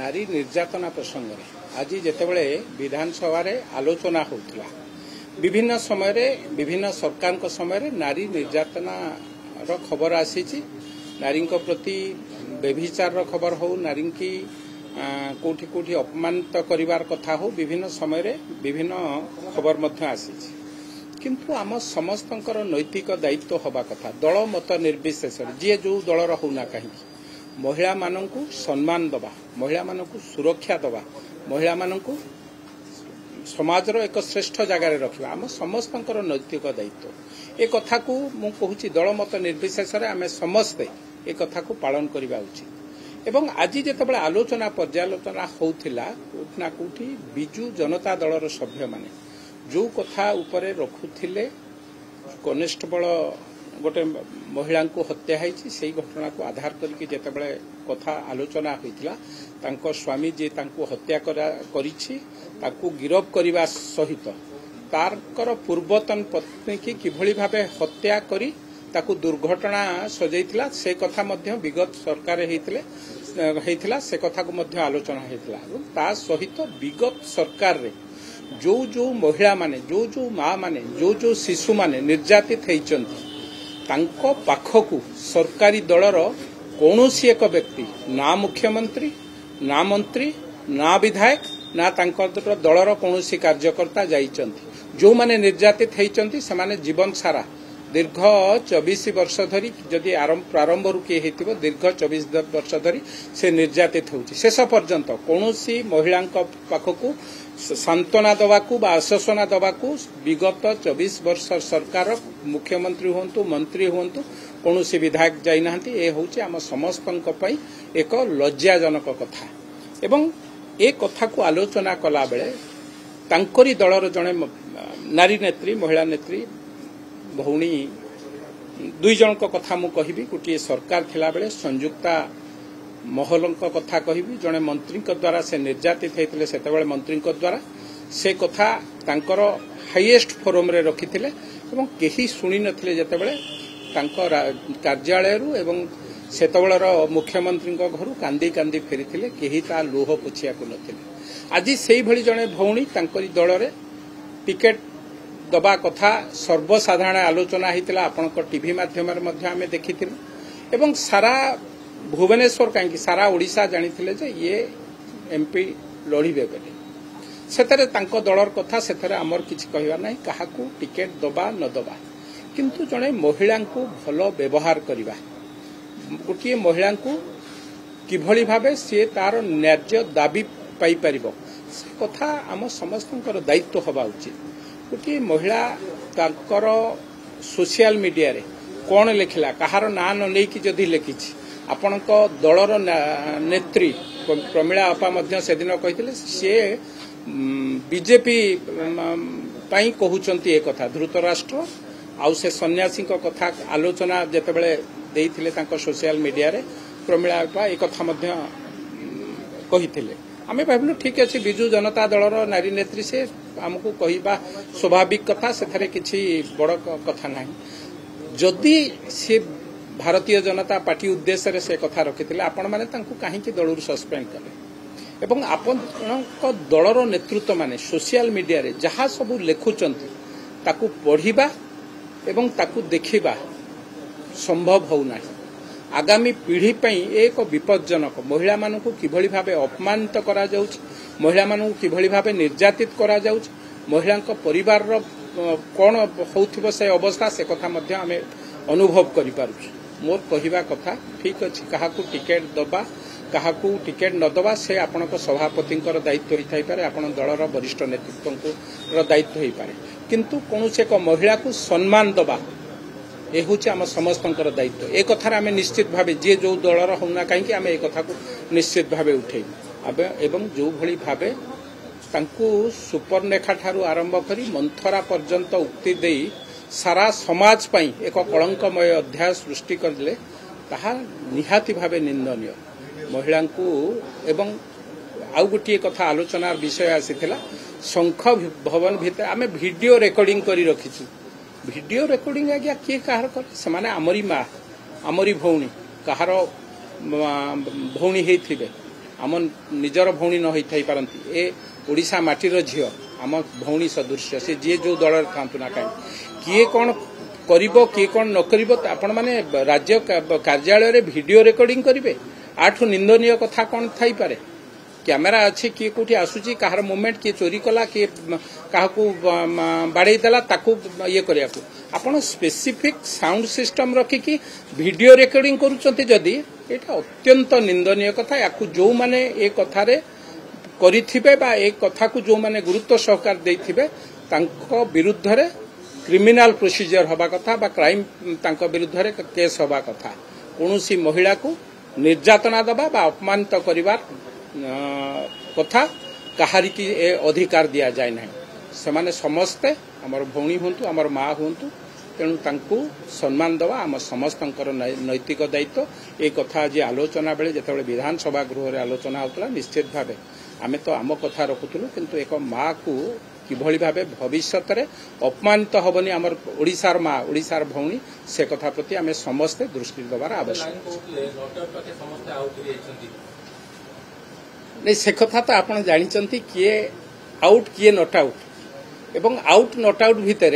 नारी निर्यातना प्रसंग में आज जितेबाला विधानसभा आलोचना होता विभिन्न समय विभिन्न सरकार समय नारी निर्यातना खबर आसी नारी प्रति व्यभिचार खबर हो नारी की कोठी कोठी अपमानित करिवार कथा हो विभिन्न समय विभिन्न खबर मध्य आसी किंतु आम समस्तंकर नैतिक दायित्व हवा कथा दल मत निर्विशेष जी जो दलर होना कहीं महिला मानू सम्मान दबा महिला मानू सुरक्षा दबा महिला मानू समाजर एक श्रेष्ठ जगार रखा आम समस्तंकर नैतिक दायित्व ए कथा को मु कहूँ दल मत निर्विशेष आम समस्ते ए कथा को पालन करवा उचित एवं आज जितेबाला आलोचना पर्यालोचना होता कोठना कोठी बिजु जनता दलर सभ्य माने जो कथा उपरे रखुथिले कनेस्टेबल गोटे महिला को हत्या होती से घटना को आधार करके जितेबाला कथा आलोचना होता तांको स्वामी जे तांको हत्या करिछि ताकू गिरफ करने सहित तार पूर्वतन पत्नी की किभली भावे हत्या करी ताकू दुर्घटना सजैतिला से कथा मध्य विगत सरकार हेतिला से कथा को मध्य आलोचना हेतिला ता सहित विगत सरकार रे जो महिला माने जो माँ माने जो शिशु माने निर्यातित होइचंती तांको पाखकू सरकारी दलर कौनसी एक व्यक्ति ना मुख्यमंत्री ना मंत्री ना विधायक ना तांकर दलर कौनसी कार्यकर्ता जाइचंती जो माने निर्यातित होइचंती से माने जीवन सारा दीर्घ 24 वर्ष धरी जदि प्रारंभ रू किए होइतिबो दीर्घ 24 वर्ष धरी से निर्यातित होउची शेष पर्यंत कौनसी महिला पाखकू सांत्वना दवाकू बा आश्वासना दवाकू विगत 24 वर्ष सरकार मुख्यमंत्री हुंतु मंत्री हुंतु कौनसी विधायक जाई नाहंती ए होउची आम समस्तंक पई एक लज्जाजनक कथा एवं ए कथा को आलोचना कला बेले तांकरी दलर जणे नारी नेत्री महिला नेत्री भौणी दुई जन कथा मु कहिबी गोटे सरकार थिला बेले संयुक्ता महल कथा कहिबी जड़े मंत्री द्वारा से निर्यातित होते से मंत्री द्वारा से कथा तांकर हाईएस्ट फोरम रे रखिथिले एवं केही सुनी नथिले जेतेबेले कार्यालय एवं सेतबेलर मुख्यमंत्री घर कांदी कांदी फेरी केही ता लोह पोछिया को नथिले आज सेही भली जड़े भौणी तांकरी दल रे टिकेट दबा कथा सर्वसाधारण आलोचना होता आपण टीवी माध्यम आम देखी एवं सारा भुवनेश्वर कहीं सारा ओडिशा जानी जे ये एमपी लड़े बोली से दलर कथा से आमर किसी कहवा ना क्या टिकेट दबा न दबा किंतु जड़े महिला को भल व्यवहार करवा गोटे महिला को किभली भावे सी तार न्याय्य दाबी पाई परिबो से कथा आम समस्तंकर दायित्व हवा उचित गोटे महिला तांकर सोशल मीडिया रे कौन लिखला कहार ना न लेकी जदि लिखी आपण दलर नेत्री प्रमीला अपा मध्य से दिन कही सी बीजेपी पाई कहउचंती ए कथा धृतराष्ट्र आउ से सन्यासी कथा आलोचना जेतेबेले देइथिले तांको सोशल मीडिया रे प्रमीला अपा ए कथा मध्य कहिथिले आमे भाविलु ठीक अच्छे विजु जनता दलर नारी नेत्री से आमको कहवा स्वाभाविक कथा से किसी बड़ कथा ना जदि से भारतीय जनता पार्टी उद्देश्य से कथा रखी आपण मैंने कहीं दलू सस्पेंड कले एवं आपण दलर नेतृत्व माने सोशल मीडिया रे जहाँ सब लिखुचंती ताकू पढ़िबा एवं ताकू देखिबा संभव होना आगामी पीढ़ी पई एक विपज्जनक महिला मानू किभली भावे अपमानित करा जाउछ महिला मानू किभली भावे निर्यातित करा जाउछ महिला परिवार कौन होउथिबो से अवस्था से कथा मध्य आमे अनुभव करि पारुछ मोर कहिबा कथा ठीक अछि काहाकू टिकेट दबा काहाकू टिकेट न दबा से आपनक सभापतिंकर दायित्व होई पारे आपण दलर वरिष्ठ नेतृत्व दायित्व होई पारे किंतु कोनोसे एक महिला को सम्मान दबा ए हूँ आम समस्तंकर दायित्व एक कथार आम निश्चित भावे जी जो दलर होना कहीं आम एक कथा को निश्चित भावे उठेबू एवं जो भली भावे तांकू सुपर्णरेखा ठारू आरंभ करी मंथरा पर्यंत उक्ति दे सारा समाज पई एक कलंकमय अध्याय सृष्टि करले ताहा निहाती भावे निंदनीय महिला को एवं आउ गोटे कथा आलोचनार विषय आसीथिला शंख भवन भितर आम वीडियो रेकर्डिंग करी रखीचु वीडियो रेकर्डिंग आज्ञा किए कहार कर से माने आमरी माँ आमरी भौणी कहार भौणी होइथिबे आम निजर भौणी न होई पारती ए ओडिशा माटीर झील आम भौणी सदृश्य से जी जो दल था ना कहीं किए कौन करिबो किए कौन न करिबो आपण माने राज्य कार्यालय रे वीडियो रिकॉर्डिंग करिवे आठु निंदनीय कथा कौन थाई पारे कैमेरा अच्छी किए कोठी आसुची कहार मूवमेंट किए चोरी कला किए काहाकू बाड़े देला ताकू ये करिया को आपण स्पेसिफिक साउंड सिस्टम रखिकी वीडियो रिकॉर्डिंग करूचंती जदी एटा अत्यंत निंदनीय कथा याकू जो माने ए कथारे करिथिबे बा ए कथा को जो माने गुरुत्व सहकार देथिबे तांको विरुद्ध रे क्रिमिनल प्रोसीजर हबा कथा बा क्राइम तांको विरुद्ध रे केस हबा कथा कोनोसी महिला को निर्यातना दबा बा अपमानित करिवार कथा कहारी की ए अधिकार दिया जाए ना से समस्ते आमर भौणी हूँ आमर माँ हूँ तेणु तांकु सम्मान दवा आम समस्त नैतिक दायित्व ए कथा आज आलोचना बेले जिते विधानसभा गृह रे आलोचना होता निश्चित भाव आम तो आम कथा रखुलु किंतु एक माँ को किभली भावे भविष्य में अपमानित हेनी आम ओडिशार माँ ओडिशार भौणी से कथा प्रति आम समस्ते दृष्टि देवार आवश्यक नहीं से कथा तो आप जानते किए आउट किए नट आउट एवं आउट नट आउट भितर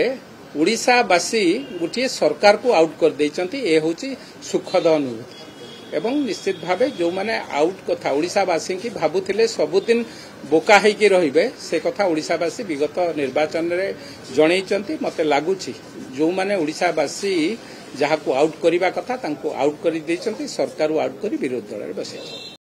ओडिशावासी गोटे सरकार को आउट कर देइचंती ए होची सुखद अनुभूति एवं निश्चित भावे जो माने आउट कथा ओडिशावासी की भाबुथिले सबुदिन बोका हेकी रहिबे से कथा ओडिशावासी विगत निर्वाचन रे जणैचंती मते लागुची जो माने ओडिशावासी जहाको आउट करिबा कथा तांको आउट करि देइचंती सरकार आउट करी विरोध दल रे बसैछंती।